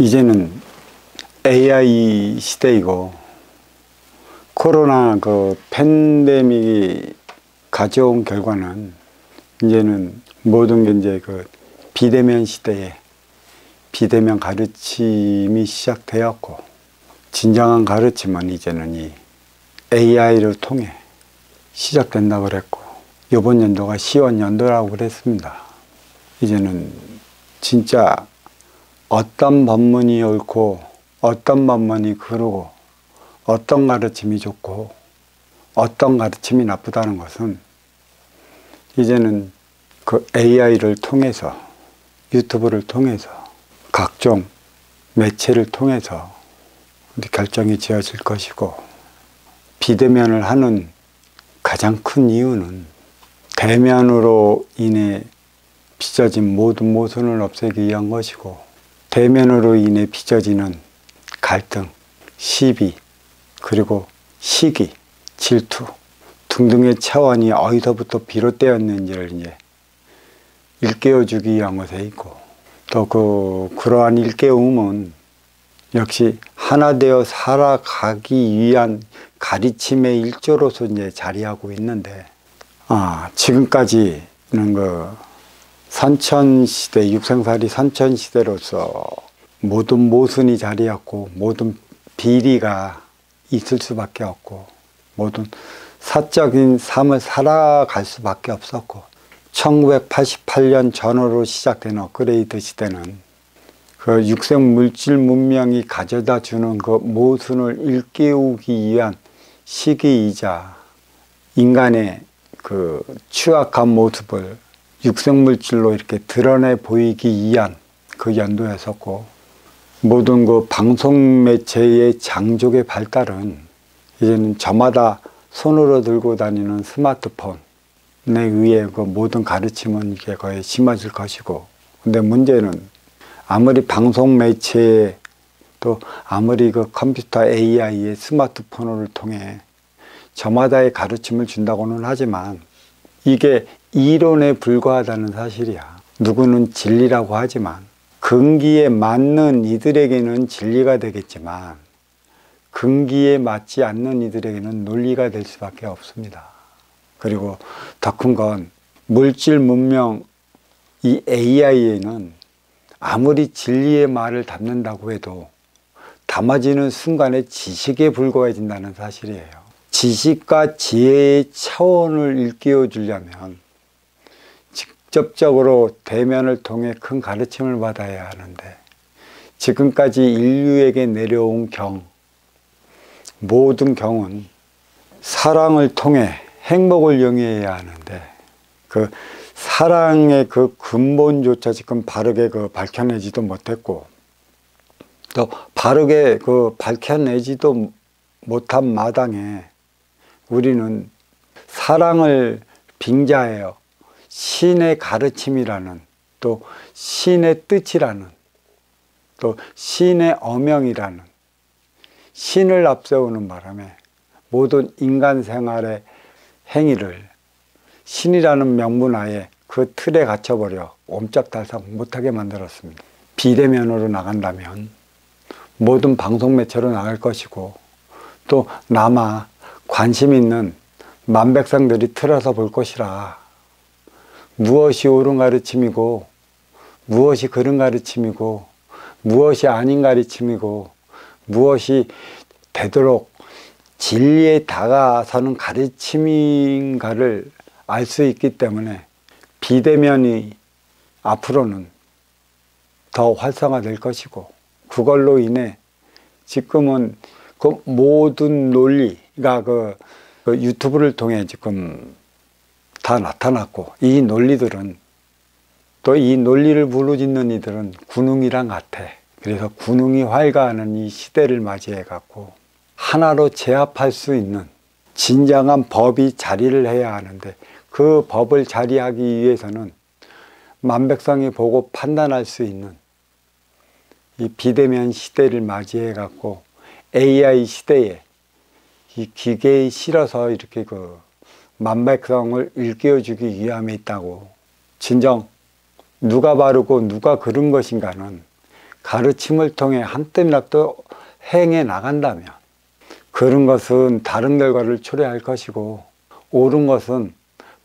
이제는 AI 시대이고 코로나 그 팬데믹이 가져온 결과는 이제는 모든 게 이제 그 비대면 시대에 비대면 가르침이 시작되었고, 진정한 가르침은 이제는 이 AI를 통해 시작된다고 그랬고, 이번 연도가 시원 연도라고 그랬습니다. 이제는 진짜 어떤 법문이 옳고 어떤 법문이 그르고 어떤 가르침이 좋고 어떤 가르침이 나쁘다는 것은 이제는 그 AI를 통해서, 유튜브를 통해서, 각종 매체를 통해서 결정이 지어질 것이고, 비대면을 하는 가장 큰 이유는 대면으로 인해 빚어진 모든 모순을 없애기 위한 것이고, 대면으로 인해 빚어지는 갈등, 시비, 그리고 시기, 질투 등등의 차원이 어디서부터 비롯되었는지를 이제 일깨워주기 위한 것에 있고, 또 그러한 일깨움은 역시 하나 되어 살아가기 위한 가르침의 일조로서 이제 자리하고 있는데, 지금까지는 그 선천시대, 육생살이 선천시대로서 모든 모순이 자리했고, 모든 비리가 있을 수밖에 없고, 모든 사적인 삶을 살아갈 수밖에 없었고, 1988년 전후로 시작된 업그레이드 시대는 그 육생 물질 문명이 가져다 주는 그 모순을 일깨우기 위한 시기이자, 인간의 그 추악한 모습을 육생물질로 이렇게 드러내 보이기 위한 그 연도였었고, 모든 그 방송 매체의 장족의 발달은 이제는 저마다 손으로 들고 다니는 스마트폰에 의해 그 모든 가르침은 이게 거의 심해질 것이고, 근데 문제는 아무리 방송 매체에 또 아무리 그 컴퓨터 AI의 스마트폰을 통해 저마다의 가르침을 준다고는 하지만 이게 이론에 불과하다는 사실이야. 누구는 진리라고 하지만 근기에 맞는 이들에게는 진리가 되겠지만 근기에 맞지 않는 이들에게는 논리가 될 수밖에 없습니다. 그리고 더 큰 건 물질 문명 이 AI에는 아무리 진리의 말을 담는다고 해도 담아지는 순간에 지식에 불과해진다는 사실이에요. 지식과 지혜의 차원을 일깨워 주려면 직접적으로 대면을 통해 큰 가르침을 받아야 하는데, 지금까지 인류에게 내려온 모든 경은 사랑을 통해 행복을 영위해야 하는데, 그 사랑의 그 근본조차 지금 바르게 밝혀내지도 못했고, 또 바르게 밝혀내지도 못한 마당에 우리는 사랑을 빙자하여 신의 가르침이라는, 또 신의 뜻이라는, 또 신의 어명이라는 신을 앞세우는 바람에 모든 인간 생활의 행위를 신이라는 명분하에 그 틀에 갇혀버려 옴짝달싹 못하게 만들었습니다. 비대면으로 나간다면 모든 방송 매체로 나갈 것이고, 또 남아 관심 있는 만백성들이 틀어서 볼 것이라, 무엇이 옳은 가르침이고 무엇이 그른 가르침이고 무엇이 아닌 가르침이고 무엇이 되도록 진리에 다가서는 가르침인가를 알 수 있기 때문에 비대면이 앞으로는 더 활성화될 것이고, 그걸로 인해 지금은 그 모든 논리가 그 유튜브를 통해 지금 다 나타났고, 이 논리들은, 또 이 논리를 부르짖는 이들은 군웅이랑 같아. 그래서 군웅이 활가하는 이 시대를 맞이해 갖고 하나로 제압할 수 있는 진정한 법이 자리를 해야 하는데, 그 법을 자리하기 위해서는 만백성이 보고 판단할 수 있는 이 비대면 시대를 맞이해 갖고 AI 시대에 이 기계에 실어서 이렇게 만백성을 일깨워주기 위함에 있다고. 진정 누가 바르고 누가 그른 것인가는 가르침을 통해 한 뜸이라도 행해 나간다면 그런 것은 다른 결과를 초래할 것이고 옳은 것은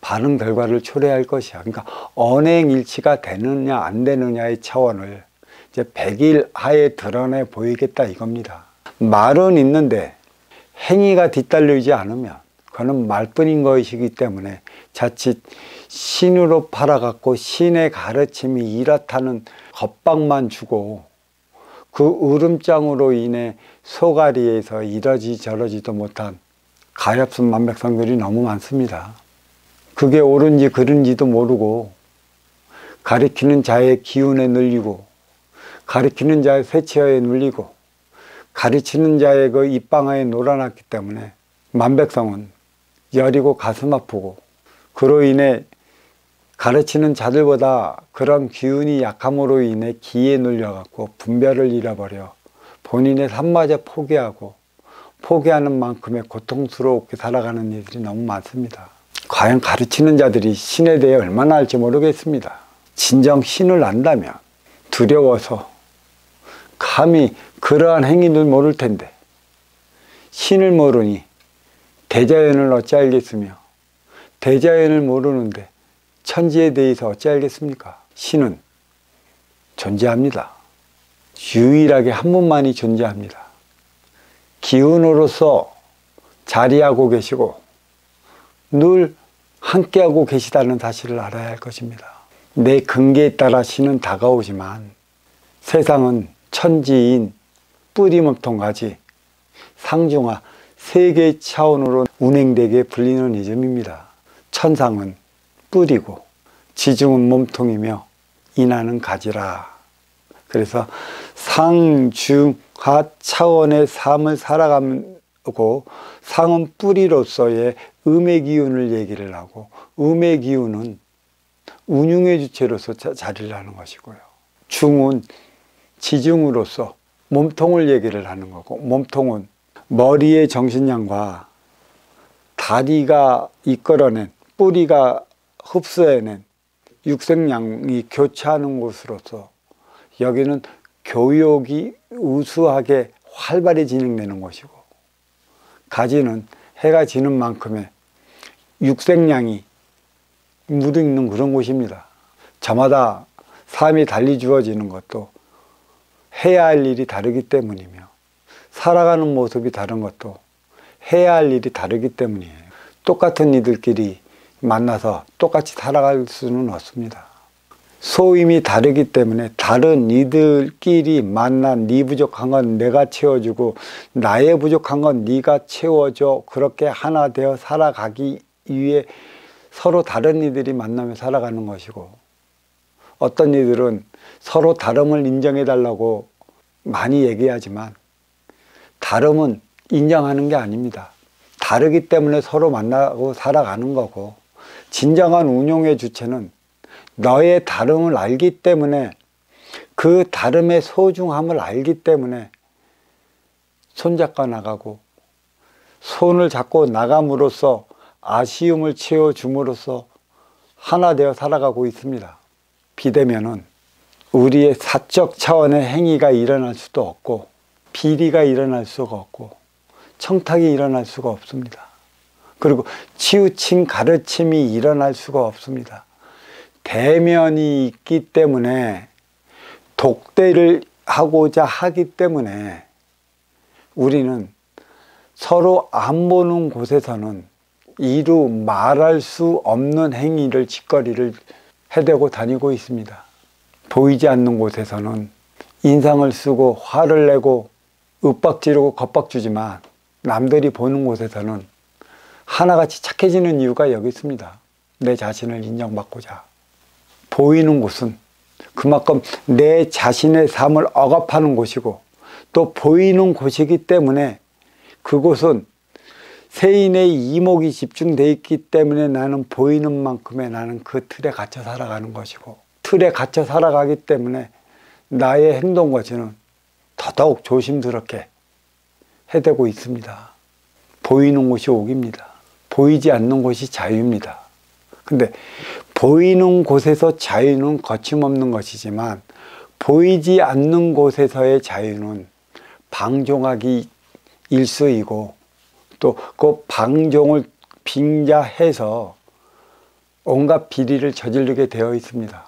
바른 결과를 초래할 것이야. 그러니까 언행일치가 되느냐 안 되느냐의 차원을 이제 백일하에 드러내 보이겠다 이겁니다. 말은 있는데 행위가 뒤따르지 않으면 그거는 말뿐인 것이기 때문에 자칫 신으로 팔아갖고 신의 가르침이 이렇다는 겁박만 주고 그 으름장으로 인해 소가리에서 이러지 저러지도 못한 가엾은 만백성들이 너무 많습니다. 그게 옳은지 그른지도 모르고 가리키는 자의 기운에 눌리고 가리키는 자의 쇠치어에 눌리고 가르치는 자의 그 입방아에 놀아났기 때문에 만백성은 여리고 가슴 아프고 그로 인해 가르치는 자들보다 그런 기운이 약함으로 인해 기에 눌려갖고 분별을 잃어버려 본인의 삶마저 포기하고 포기하는 만큼의 고통스럽게 살아가는 이들이 너무 많습니다. 과연 가르치는 자들이 신에 대해 얼마나 알지 모르겠습니다. 진정 신을 안다면 두려워서 감히 그러한 행위를 모를 텐데 신을 모르니 대자연을 어찌 알겠으며 대자연을 모르는데 천지에 대해서 어찌 알겠습니까? 신은 존재합니다. 유일하게 한 분만이 존재합니다. 기운으로서 자리하고 계시고 늘 함께하고 계시다는 사실을 알아야 할 것입니다. 내 근계에 따라 신은 다가오지만 세상은 천지인 뿌리 몸통 가지 상중하 세계 차원으로 운행되게 불리는 이즘입니다. 천상은 뿌리고 지중은 몸통이며 인하는 가지라. 그래서 상중하 차원의 삶을 살아가고 상은 뿌리로서의 음의 기운을 얘기를 하고 음의 기운은 운용의 주체로서 자리를 하는 것이고요. 중은 지중으로서 몸통을 얘기를 하는 거고 몸통은 머리의 정신량과 다리가 이끌어낸 뿌리가 흡수해낸 육생량이 교차하는 곳으로서 여기는 교육이 우수하게 활발히 진행되는 것이고 가지는 해가 지는 만큼의 육생량이 묻어있는 그런 곳입니다. 저마다 삶이 달리 주어지는 것도 해야 할 일이 다르기 때문이며 살아가는 모습이 다른 것도 해야 할 일이 다르기 때문이에요. 똑같은 이들끼리 만나서 똑같이 살아갈 수는 없습니다. 소임이 다르기 때문에 다른 이들끼리 만난 네 부족한 건 내가 채워주고 나의 부족한 건 네가 채워줘. 그렇게 하나 되어 살아가기 위해 서로 다른 이들이 만나며 살아가는 것이고 어떤 이들은 서로 다름을 인정해 달라고 많이 얘기하지만 다름은 인정하는 게 아닙니다. 다르기 때문에 서로 만나고 살아가는 거고 진정한 운용의 주체는 너의 다름을 알기 때문에 그 다름의 소중함을 알기 때문에 손잡고 나가고 손을 잡고 나감으로써 아쉬움을 채워줌으로써 하나 되어 살아가고 있습니다. 비대면은 우리의 사적 차원의 행위가 일어날 수도 없고 비리가 일어날 수가 없고 청탁이 일어날 수가 없습니다. 그리고 치우친 가르침이 일어날 수가 없습니다. 대면이 있기 때문에 독대를 하고자 하기 때문에 우리는 서로 안 보는 곳에서는 이루 말할 수 없는 행위를 짓거리를 해대고 다니고 있습니다. 보이지 않는 곳에서는 인상을 쓰고 화를 내고 윽박지르고 겁박주지만 남들이 보는 곳에서는 하나같이 착해지는 이유가 여기 있습니다. 내 자신을 인정받고자. 보이는 곳은 그만큼 내 자신의 삶을 억압하는 곳이고 또 보이는 곳이기 때문에 그곳은 세인의 이목이 집중되어 있기 때문에 나는 보이는 만큼의 나는 그 틀에 갇혀 살아가는 것이고 틀에 갇혀 살아가기 때문에 나의 행동 거지는 더더욱 조심스럽게 해대고 있습니다. 보이는 곳이 옥입니다. 보이지 않는 곳이 자유입니다. 근데 보이는 곳에서 자유는 거침없는 것이지만 보이지 않는 곳에서의 자유는 방종하기 일쑤이고 또 그 방종을 빙자해서 온갖 비리를 저지르게 되어 있습니다.